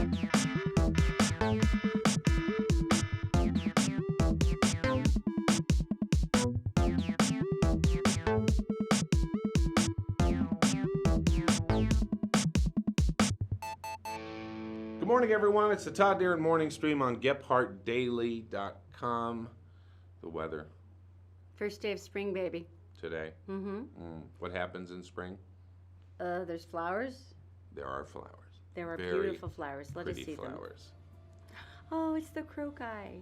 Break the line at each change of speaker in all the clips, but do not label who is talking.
Good morning, everyone. It's the Todd and Erin Morning stream on GephartDaily.com. The weather
First day of spring, baby.
today. What happens in spring?
There's flowers.
There are flowers.
There are
Very
beautiful flowers. Let us see
flowers.
them. Oh, it's the crocus.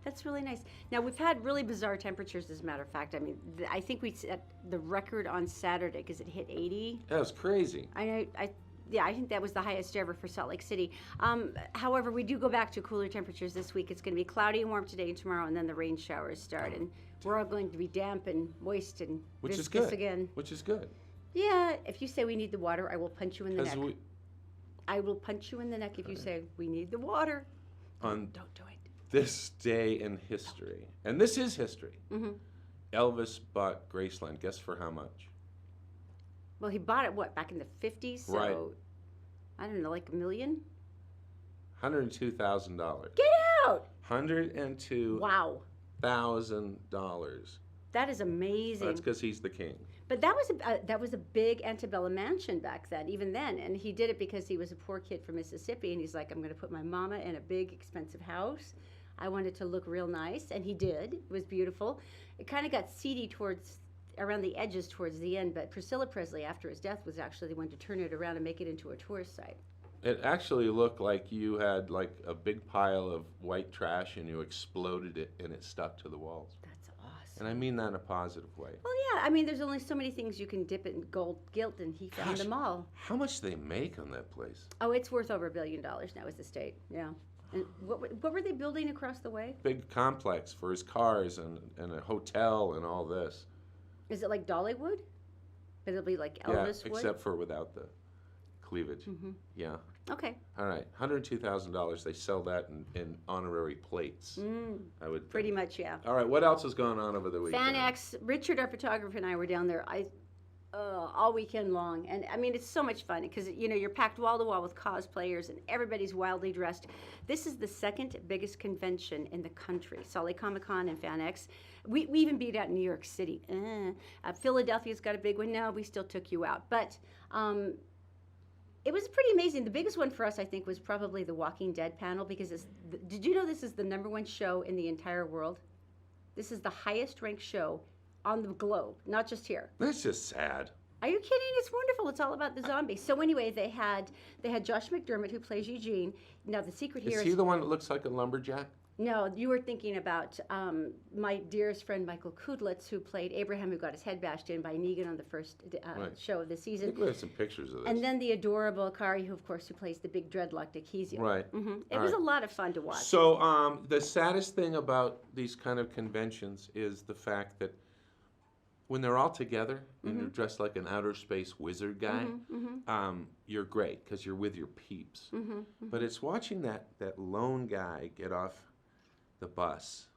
That's really nice. Now, we've had really bizarre temperatures, as a matter of fact. I mean, I think we set the record on Saturday because it hit 80.
That was crazy.
I think that was the highest ever for Salt Lake City. However, we do go back to cooler temperatures this week. It's going to be cloudy and warm today and tomorrow, and then the rain showers start. And we're all going to be damp and moist and viscous again.
Which is good.
Yeah, if you say we need the water, I will punch you in the neck. I will punch you in the neck if you say we need the water. Don't do it.
This day in history, and this is history, Elvis bought Graceland. Guess for how much?
Well, he bought it, back in the 50s? So,
right.
I don't know, like $1 million?
$102,000.
Get out!
$102,000.
Wow.
$1,000.
That is amazing.
That's because he's the king.
But that was a big antebellum mansion back then, even then. And he did it because he was a poor kid from Mississippi, and he's like, I'm going to put my mama in a big, expensive house. I want it to look real nice, and he did. It was beautiful. It kind of got seedy around the edges towards the end, but Priscilla Presley, after his death, was actually the one to turn it around and make it into a tourist site.
It actually looked like you had like a big pile of white trash and you exploded it and it stuck to the walls.
That's awesome.
And I mean that in a positive way.
Well, yeah, I mean, there's only so many things you can dip it in gold gilt, and he found them all.
How much do they make on that place?
Oh, it's worth over $1 billion now as the state, yeah. And what were they building across the way?
Big complex for his cars and a hotel and all this.
Is it like Dollywood? But it'll be like Elvis would?
Except for without the cleavage. Yeah.
Okay.
All right. $102,000. They sell that in honorary plates. I would
pretty much, yeah.
All right. What else has gone on over the weekend?
FanX. Richard, our photographer, and I were down there. All weekend long, and I mean, it's so much fun because you're packed wall to wall with cosplayers and everybody's wildly dressed. This is the second biggest convention in the country, Salt Lake Comic-Con and FanX. We even beat out New York City. Philadelphia's got a big one. No, we still took you out, but it was pretty amazing. The biggest one for us, I think, was probably the Walking Dead panel because did you know this is the #1 show in the entire world? This is the highest ranked show on the globe, not just here.
That's just sad.
Are you kidding? It's wonderful. It's all about the zombies. So anyway, they had Josh McDermott, who plays Eugene. Now the secret here
is he the one that looks like a lumberjack?
No, you were thinking about my dearest friend Michael Cudlitz, who played Abraham, who got his head bashed in by Negan on the first show of the season.
I think we have some pictures of this.
And then the adorable Kari, who plays the big dreadlock Dickesia.
Right.
It was a lot of fun to watch.
So the saddest thing about these kind of conventions is the fact that when they're all together and you're dressed like an outer space wizard guy, you're great because you're with your peeps. But it's watching that lone guy get off the bus,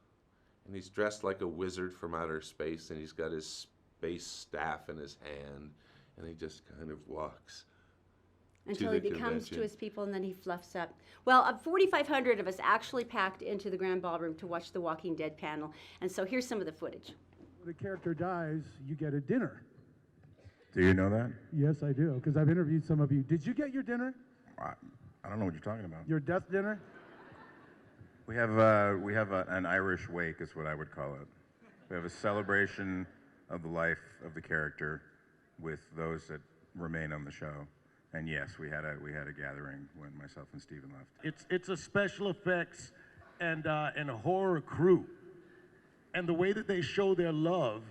and he's dressed like a wizard from outer space, and he's got his space staff in his hand, and he just kind of walks
until he becomes to his people, and then he fluffs up. Well, 4,500 of us actually packed into the Grand Ballroom to watch the Walking Dead panel, and so here's some of the footage.
The character dies, you get a dinner.
Do you know that?
Yes, I do, because I've interviewed some of you. Did you get your dinner?
I don't know what you're talking about.
Your death dinner?
We have an Irish wake, is what I would call it. We have a celebration of the life of the character with those that remain on the show. And yes, we had a gathering when myself and Stephen left.
It's a special effects and a horror crew. And the way that they show their love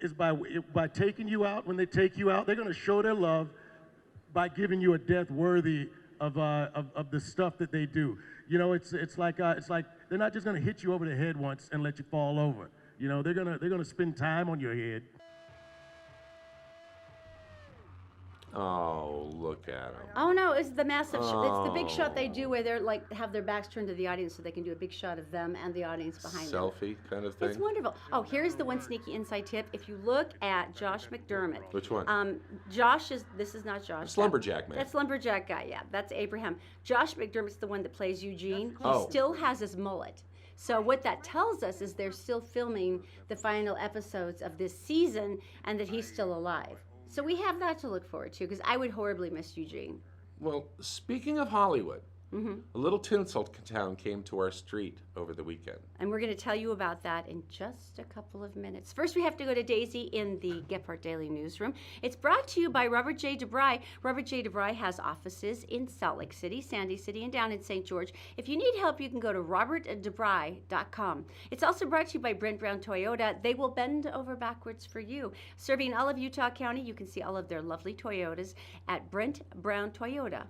is by taking you out. When they take you out, they're going to show their love by giving you a death worthy of the stuff that they do. It's like they're not just going to hit you over the head once and let you fall over. They're gonna spend time on your head.
Oh, look at him.
Oh no, it's the massive shot. It's the big shot they
Oh.
do where they're like have their backs turned to the audience so they can do a big shot of them and the audience behind them.
Selfie kind of thing.
It's wonderful. Oh, here's the one sneaky inside tip. If you look at Josh McDermott.
Which one?
This is not Josh.
It's Lumberjack Man.
That's Lumberjack guy, yeah. That's Abraham. Josh McDermott's the one that plays Eugene. He
Oh.
still has his mullet. So what that tells us is they're still filming the final episodes of this season and that he's still alive. So we have that to look forward to because I would horribly miss Eugene.
Well, speaking of Hollywood, a little Tinseltown came to our street over the weekend.
And we're going to tell you about that in just a couple of minutes. First, we have to go to Daisy in the Gephardt Daily Newsroom. It's brought to you by Robert J. DeBry. Robert J. DeBry has offices in Salt Lake City, Sandy City, and down in St. George. If you need help, you can go to robertdebry.com. It's also brought to you by Brent Brown Toyota. They will bend over backwards for you. Serving all of Utah County, you can see all of their lovely Toyotas at brentbrowntoyota.com.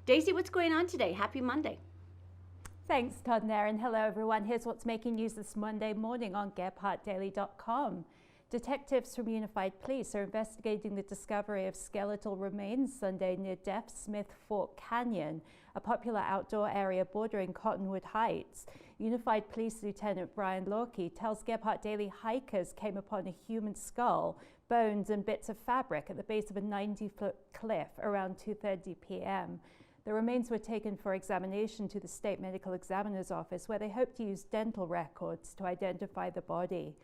Daisy, what's going on today? Happy Monday.
Thanks, Todd and Erin. Hello, everyone. Here's what's making news this Monday morning on GephardtDaily.com. Detectives from Unified Police are investigating the discovery of skeletal remains Sunday near Deaf Smith Fork Canyon, a popular outdoor area bordering Cottonwood Heights. Unified Police Lieutenant Brian Lorkey tells Gephardt Daily hikers came upon a human skull, bones and bits of fabric at the base of a 90-foot cliff around 2:30 p.m. The remains were taken for examination to the State Medical Examiner's Office, where they hope to use dental records to identify the body.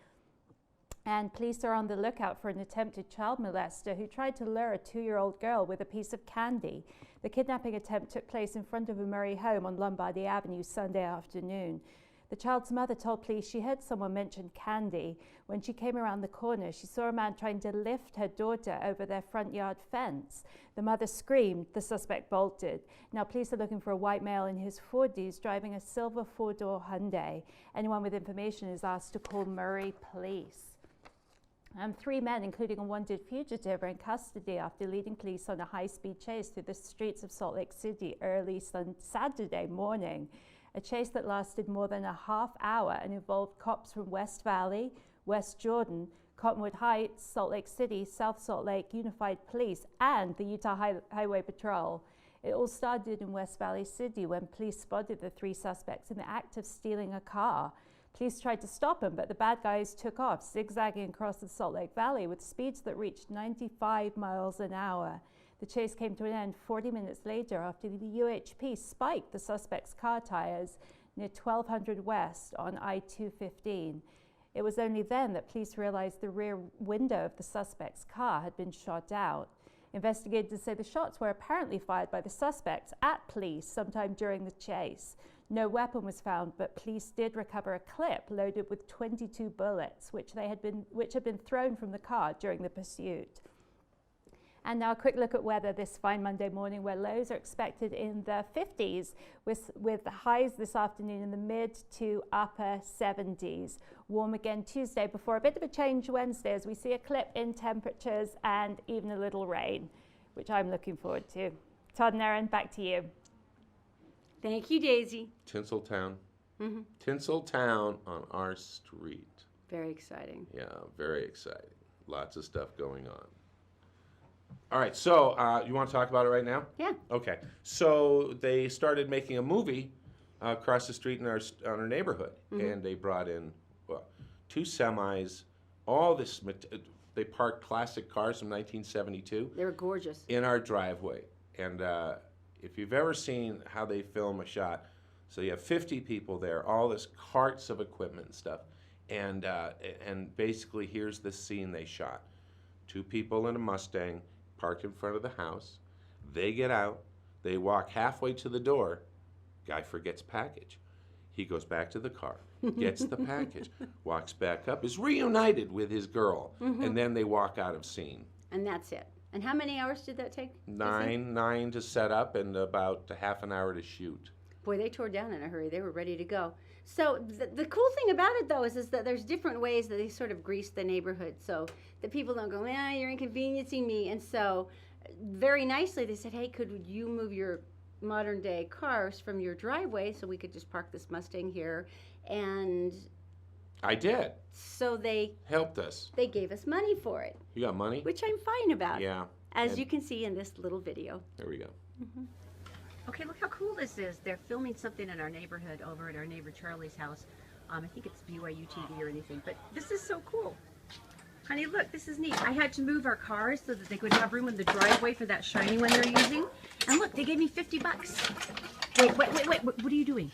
And police are on the lookout for an attempted child molester who tried to lure a 2-year-old girl with a piece of candy. The kidnapping attempt took place in front of a Murray home on Lombardy Avenue Sunday afternoon. The child's mother told police she heard someone mention candy. When she came around the corner, she saw a man trying to lift her daughter over their front yard fence. The mother screamed. The suspect bolted. Now, police are looking for a white male in his 40s driving a silver 4-door Hyundai. Anyone with information is asked to call Murray Police. 3 men, including a wanted fugitive, are in custody after leading police on a high-speed chase through the streets of Salt Lake City early Saturday morning. A chase that lasted more than a half hour and involved cops from West Valley, West Jordan, Cottonwood Heights, Salt Lake City, South Salt Lake, Unified Police, and the Utah Highway Patrol. It all started in West Valley City when police spotted the 3 suspects in the act of stealing a car. Police tried to stop them, but the bad guys took off, zigzagging across the Salt Lake Valley with speeds that reached 95 miles an hour. The chase came to an end 40 minutes later after the UHP spiked the suspect's car tires near 1200 West on I-215. It was only then that police realized the rear window of the suspect's car had been shot out. Investigators say the shots were apparently fired by the suspects at police sometime during the chase. No weapon was found, but police did recover a clip loaded with 22 bullets, which had been thrown from the car during the pursuit. And now a quick look at weather this fine Monday morning, where lows are expected in the 50s with the highs this afternoon in the mid to upper 70s. Warm again Tuesday before a bit of a change Wednesday as we see a clip in temperatures and even a little rain, which I'm looking forward to. Todd and Erin, back to you.
Thank you, Daisy.
Tinseltown. Tinseltown on our street.
Very exciting.
Yeah, very exciting. Lots of stuff going on. All right, so you want to talk about it right now?
Yeah.
Okay. So they started making a movie across the street in our neighborhood, and they brought in 2 semis, all this. They parked classic cars from 1972
They were gorgeous.
in our driveway, and if you've ever seen how they film a shot, so you have 50 people there, all this carts of equipment and stuff, and basically here's the scene they shot: 2 people in a Mustang parked in front of the house. They get out, they walk halfway to the door, guy forgets package. He goes back to the car, gets the package, walks back up, is reunited with his girl, and then they walk out of scene.
And that's it. And how many hours did that take?
Nine to set up and about a half an hour to shoot.
Boy, they tore down in a hurry. They were ready to go. So the cool thing about it, though, is that there's different ways that they sort of grease the neighborhood so that people don't go, you're inconveniencing me. And so very nicely they said, hey, could you move your modern day cars from your driveway so we could just park this Mustang here? And
I did.
so they
Helped us.
gave us money for it,
You got money?
which I'm fine about.
Yeah.
as you can see in this little video.
There we go.
Okay, look how cool this is. They're filming something in our neighborhood over at our neighbor Charlie's house. I think it's BYU TV or anything, but this is so cool. Honey, look, this is neat. I had to move our cars so that they could have room in the driveway for that shiny one they're using. And look, they gave me $50. Wait, what are you doing?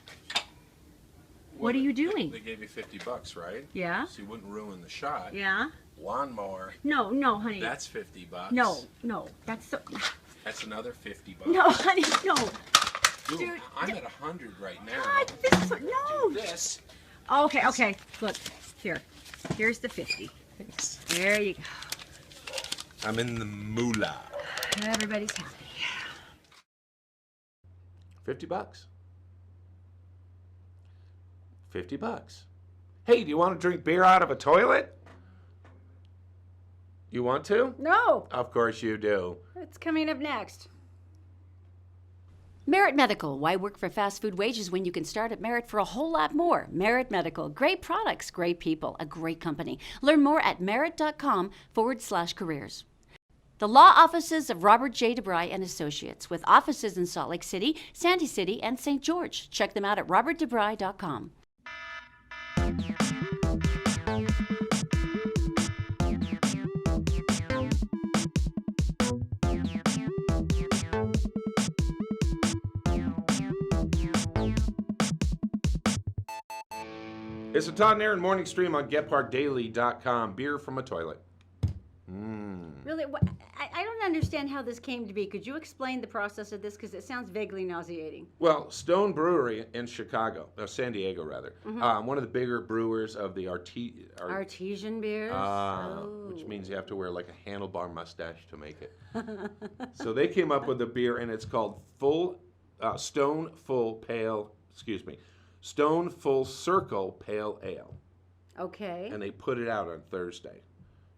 What are you doing?
They gave you $50, right?
Yeah?
So you wouldn't ruin the shot.
Yeah?
Lawnmower.
No, honey.
That's $50.
No, that's so...
That's another $50.
No, honey, no.
Dude, I'm at 100 right now.
God, this is so... No.
Do this.
Okay. Look, here's the 50. There you go.
I'm in the moolah.
Everybody's happy.
$50. $50. Hey, do you want to drink beer out of a toilet? You want to?
No,
Of course you do.
it's coming up next. Merit Medical. Why work for fast food wages when you can start at Merit for a whole lot more? Merit Medical. Great products, great people, a great company. Learn more at merit.com/careers. The law offices of Robert J. DeBry and Associates, with offices in Salt Lake City, Sandy City, and St. George. Check them out at robertdebry.com.
It's a Todd and Erin morning stream on GetParkDaily.com. Beer from a toilet.
Really, I don't understand how this came to be. Could you explain the process of this? Because it sounds vaguely nauseating.
Well, Stone Brewery in Chicago, San Diego rather, one of the bigger brewers of the
Artesian beers?
which means you have to wear like a handlebar mustache to make it. So they came up with a beer, and it's called Stone Full Circle Pale Ale.
Okay.
And they put it out on Thursday.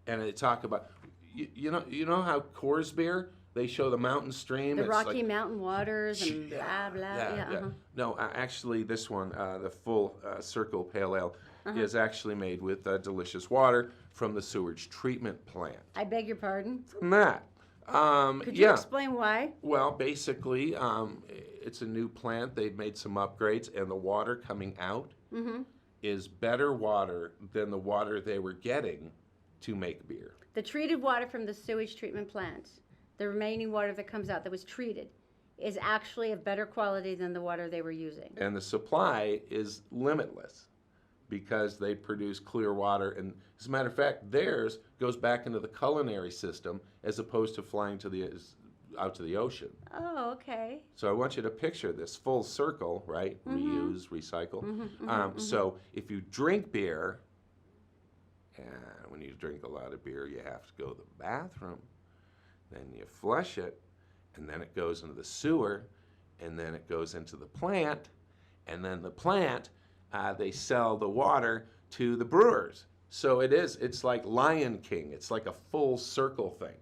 And they talk about, you know how Coors beer, they show the mountain stream.
The
it's
Rocky
like,
Mountain waters and blah, blah.
yeah. No, actually, this one, the Full Circle Pale Ale, is actually made with delicious water from the sewage treatment plant.
I beg your pardon?
From that.
Could you explain why?
Well, basically, it's a new plant. They've made some upgrades, and the water coming out is better water than the water they were getting to make beer.
The treated water from the sewage treatment plant, the remaining water that comes out that was treated, is actually of better quality than the water they were using.
And the supply is limitless because they produce clear water. And as a matter of fact, theirs goes back into the culinary system as opposed to flying out to the ocean.
Oh, okay.
So I want you to picture this full circle, right? Reuse, recycle. So if you drink beer, and when you drink a lot of beer, you have to go to the bathroom. Then you flush it, and then it goes into the sewer, and then it goes into the plant, and then the plant, they sell the water to the brewers. So it's like Lion King. It's like a full circle thing.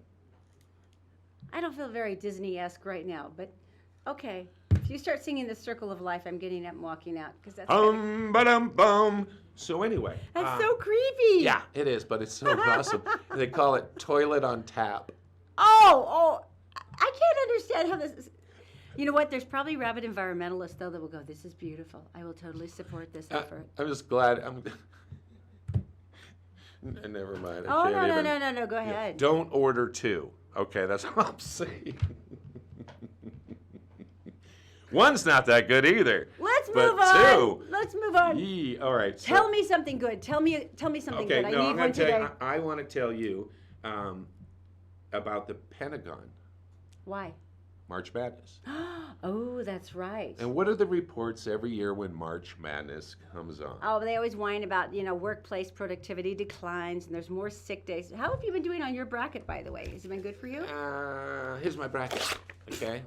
I don't feel very Disney-esque right now, but okay. If you start singing The Circle of Life, I'm getting up and walking out, because that's
Ba-dum. So anyway.
that's so creepy.
Yeah, it is, but it's so awesome. They call it toilet on tap.
Oh, I can't understand how this is. You know what? There's probably rabid environmentalists, though, that will go, this is beautiful. I will totally support this effort.
I'm just glad. Never mind.
Oh,
I can't
no, go ahead.
Don't order two. Okay, that's all I'm saying. One's not that good either.
Let's
but
move on.
Two.
Let's move on.
All right.
Tell me something good. Tell me something
Okay,
good. I
no,
need
I'm
one
gonna tell
today.
you. I want to tell you about the Pentagon,
Why?
March Madness.
Oh, that's right.
And what are the reports every year when March Madness comes on?
Oh, they always whine about, workplace productivity declines and there's more sick days. How have you been doing on your bracket, by the way? Has it been good for you?
Here's my bracket. Okay.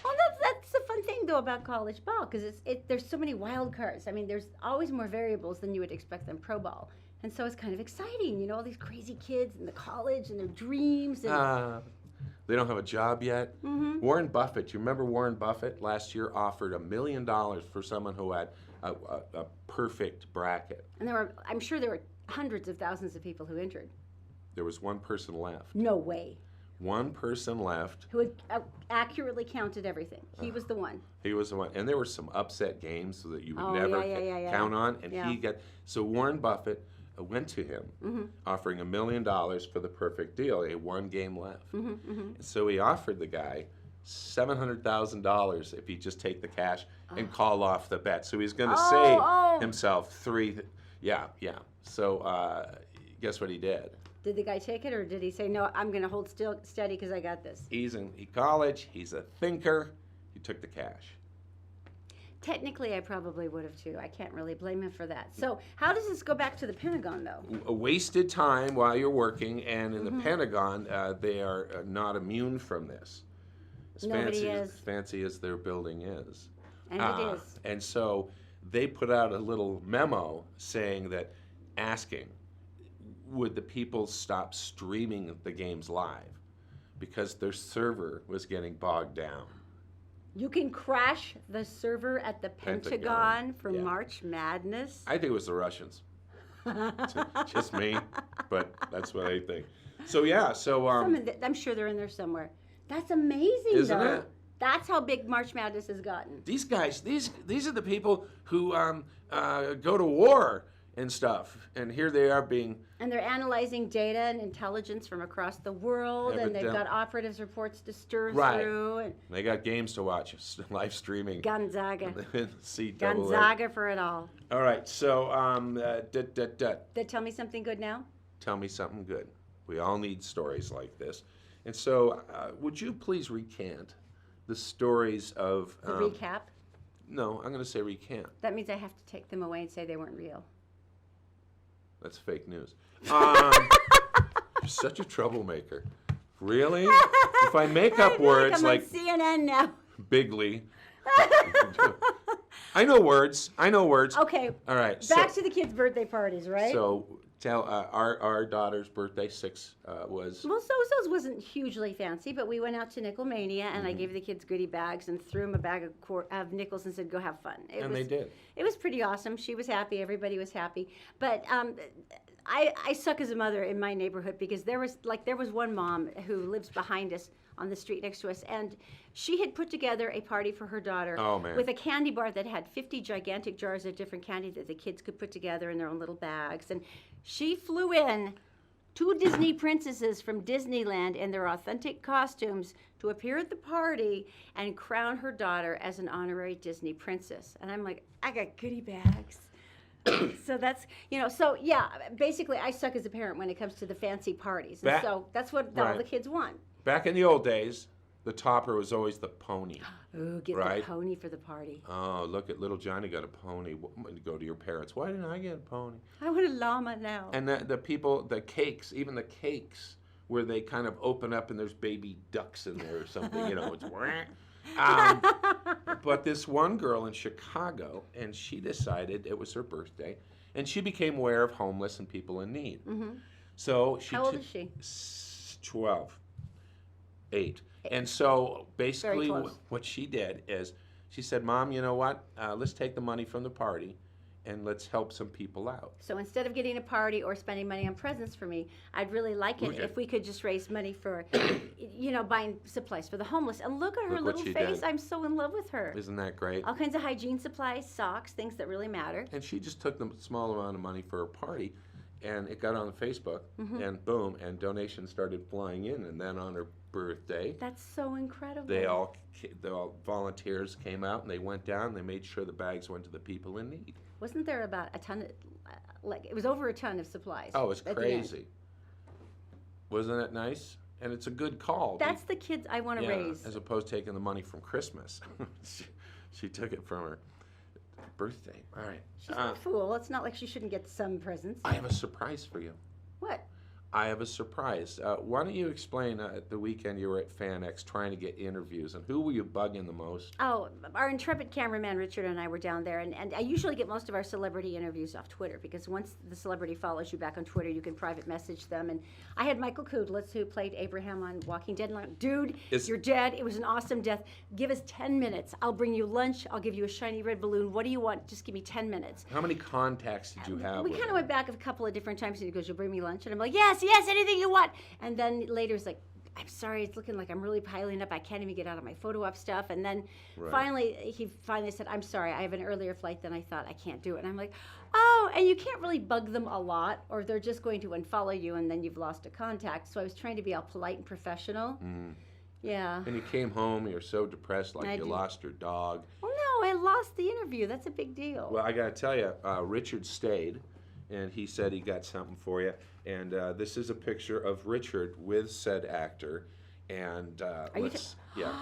Well, that's the fun thing, though, about college ball, because there's so many wild cards. I mean, there's always more variables than you would expect in pro ball. And so it's kind of exciting, all these crazy kids in the college and their dreams. And
They don't have a job yet. Warren Buffett, you remember Warren Buffett last year offered $1 million for someone who had a perfect bracket.
And I'm sure there were hundreds of thousands of people who entered.
There was one person left.
No way.
One person left.
Who had accurately counted everything. He was the one.
He was the one. And there were some upset games that you would
Oh,
never
yeah.
count on. And
Yeah.
he got, so Warren Buffett went to him offering $1 million for the perfect deal. He had one game left. So he offered the guy $700,000 if he just take the cash and call off the bet. So he's going to save himself yeah. So guess what he did?
Did the guy take it, or did he say, no, I'm going to hold steady because I got this?
He's in college. He's a thinker. He took the cash.
Technically, I probably would have too. I can't really blame him for that. So how does this go back to the Pentagon, though?
A wasted time while you're working, and in the Pentagon, they are not immune from this. As fancy as their building is.
And it is.
And so they put out a little memo saying that, asking, would the people stop streaming the games live because their server was getting bogged down.
You can crash the server at the Pentagon for
yeah.
March Madness?
I think it was the Russians. Just me, but that's what I think. So yeah,
I'm sure they're in there somewhere. That's amazing,
isn't
though.
it?
That's how big March Madness has gotten.
These guys, these are the people who go to war and stuff, and here they are being.
And they're analyzing data and intelligence from across the world, and they've got operatives reports to stir through. And
they got games to watch, live streaming.
Gonzaga.
CAA.
Gonzaga for it all.
All right, so
Tell me something good now.
Tell me something good. We all need stories like this, and so would you please recant the stories of
The recap.
No, I'm going to say recant.
That means I have to take them away and say they weren't real.
That's fake news. You're such a troublemaker. Really? If I make up words like
I'm on CNN now.
bigly. I know words.
Okay.
All right.
Back to the kids' birthday parties, right?
So tell our daughter's birthday, 6 was.
Well, So's wasn't hugely fancy, but we went out to Nickelmania, and I gave the kids goodie bags and threw them a bag of nickels and said, "Go have fun."
They did.
It was pretty awesome. She was happy. Everybody was happy. But I suck as a mother in my neighborhood because there was one mom who lives behind us on the street next to us, and she had put together a party for her daughter with a candy bar that had 50 gigantic jars of different candy that the kids could put together in their own little bags. And she flew in 2 Disney princesses from Disneyland in their authentic costumes to appear at the party and crown her daughter as an honorary Disney princess. And I'm like, I got goodie bags. So that's, so yeah, basically I suck as a parent when it comes to the fancy parties. And so that's what all the kids want.
Back in the old days, the topper was always the pony.
Ooh, get the pony for the party.
Oh, look at little Johnny got a pony. Go to your parents. Why didn't I get a pony?
I want a llama now.
And the people, the cakes, even the cakes, where they kind of open up and there's baby ducks in there or something. It's but this one girl in Chicago, and she decided it was her birthday, and she became aware of homeless and people in need. Mm-hmm. So
How old is she?
12. 8. And so basically what she did is she said, Mom, you know what? Let's take the money from the party and let's help some people out.
So instead of getting a party or spending money on presents for me, I'd really like it if we could just raise money for, buying supplies for the homeless. And look at her little face. I'm so in love with her.
Isn't that great?
All kinds of hygiene supplies, socks, things that really matter.
And she just took the small amount of money for her party, and it got on Facebook, and boom, and donations started flying in. And then on her birthday,
that's so incredible.
They all volunteers came out, and they went down, and they made sure the bags went to the people in need.
Wasn't there about a ton of, it was over a ton of supplies?
Oh, it's crazy. Wasn't it nice? And it's a good call.
That's the kids I want to raise.
As opposed to taking the money from Christmas. she took it from her birthday. All right.
She's not a fool. It's not like she shouldn't get some presents.
I have a surprise for you.
What?
I have a surprise. Why don't you explain at the weekend you were at FanX trying to get interviews, and who were you bugging the most?
Oh, our intrepid cameraman Richard and I were down there, and I usually get most of our celebrity interviews off Twitter, because once the celebrity follows you back on Twitter, you can private message them. And I had Michael Cudlitz, who played Abraham on Walking Dead, and I'm like, dude, you're dead. It was an awesome death. Give us 10 minutes. I'll bring you lunch. I'll give you a shiny red balloon. What do you want? Just give me 10 minutes.
How many contacts did you have?
We kind of went back a couple of different times, and he goes, you'll bring me lunch? And I'm like, yes, anything you want. And then later he's like, I'm sorry, it's looking like I'm really piling up. I can't even get out of my photo op stuff. And then
Right.
he finally said, I'm sorry, I have an earlier flight than I thought. I can't do it. And I'm like, oh, and you can't really bug them a lot, or they're just going to unfollow you, and then you've lost a contact. So I was trying to be all polite and professional. Yeah.
And you came home, you're so depressed, like
I
you
did.
lost your dog.
Well, no, I lost the interview. That's a big deal.
Well, I got to tell you, Richard stayed, and he said he got something for you. And this is a picture of Richard with said actor. And
you
yeah.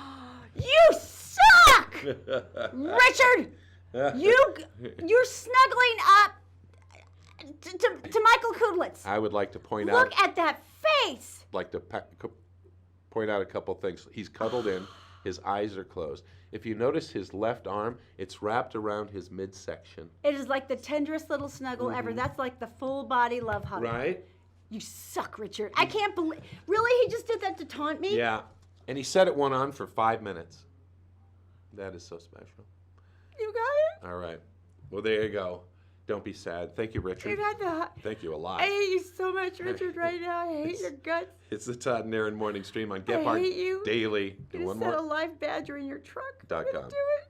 You suck, Richard. You're snuggling up to Michael Cudlitz.
I would like to point
Look
out,
at that face.
point out a couple things. He's cuddled in. His eyes are closed. If you notice his left arm, it's wrapped around his midsection.
It is like the tenderest little snuggle ever. That's like the full body love hug.
Right?
You suck, Richard. I can't believe. Really, he just did that to taunt me?
Yeah. And he said it went on for 5 minutes. That is so special.
You got it.
All right. Well, there you go. Don't be sad. Thank you, Richard.
You got the.
Thank you a lot.
I hate you so much, Richard. Right now, I hate your guts.
It's the Todd and Erin Morning Stream on
I hate you.
Daily.
You just set a live badger in your truck. I'm gonna
.com.
do it.